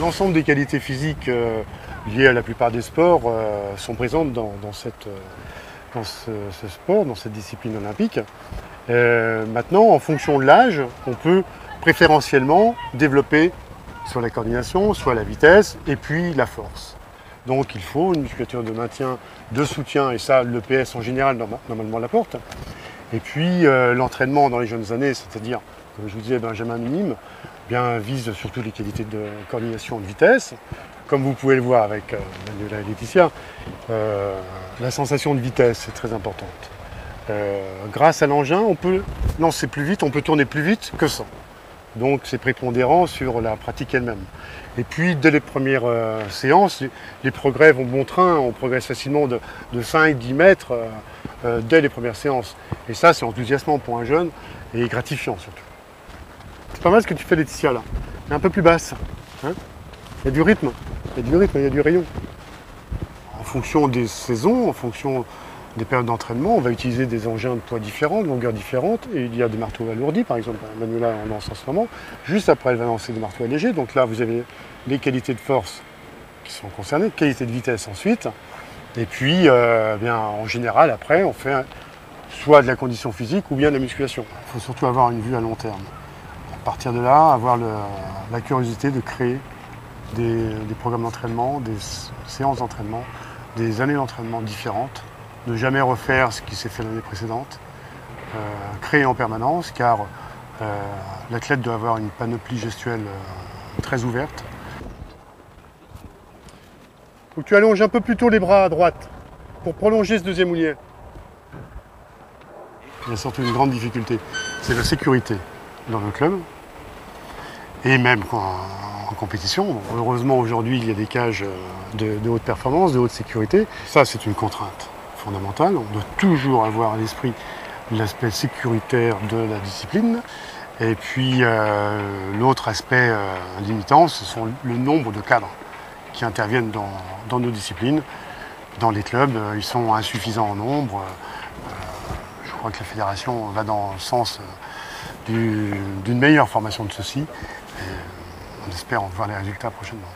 L'ensemble des qualités physiques liées à la plupart des sports sont présentes dans ce sport, dans cette discipline olympique. Maintenant, en fonction de l'âge, on peut préférentiellement développer soit la coordination, soit la vitesse, et puis la force. Donc il faut une musculature de maintien, de soutien, et ça l'EPS en général normalement l'apporte. Et puis l'entraînement dans les jeunes années, c'est-à-dire, comme je vous disais, Benjamin minime, vise surtout les qualités de coordination et de vitesse. Comme vous pouvez le voir avec Manuela et Laetitia, la sensation de vitesse est très importante. Grâce à l'engin, on peut lancer plus vite, on peut tourner plus vite que sans. Donc c'est prépondérant sur la pratique elle-même. Et puis dès les premières séances, les progrès vont bon train, on progresse facilement de 5-10 mètres dès les premières séances. Et ça c'est enthousiasmant pour un jeune et gratifiant surtout. C'est pas mal ce que tu fais Laetitia là, mais un peu plus basse. Hein, il y a du rythme, il y a du rayon. En fonction des saisons, en fonction des périodes d'entraînement, on va utiliser des engins de poids différents, de longueurs différentes, et il y a des marteaux alourdis, par exemple, Manuela en lance en ce moment. Juste après, elle va lancer des marteaux allégés, donc là, vous avez les qualités de force qui sont concernées, qualité de vitesse ensuite, et puis, en général, après, on fait soit de la condition physique ou bien de la musculation. Il faut surtout avoir une vue à long terme. À partir de là, avoir la curiosité de créer des programmes d'entraînement, des séances d'entraînement, des années d'entraînement différentes, ne jamais refaire ce qui s'est fait l'année précédente, créer en permanence, car l'athlète doit avoir une panoplie gestuelle très ouverte. Faut que tu allonges un peu plus tôt les bras à droite pour prolonger ce deuxième moulinet. Il y a surtout une grande difficulté, c'est la sécurité dans le club et même en compétition. Heureusement aujourd'hui il y a des cages de haute performance, de haute sécurité. Ça c'est une contrainte fondamentale. On doit toujours avoir à l'esprit l'aspect sécuritaire de la discipline. Et puis l'autre aspect limitant, ce sont le nombre de cadres qui interviennent dans nos disciplines. Dans les clubs, ils sont insuffisants en nombre. Je crois que la fédération va dans le sens d'une meilleure formation de ceux-ci. On espère en voir les résultats prochainement.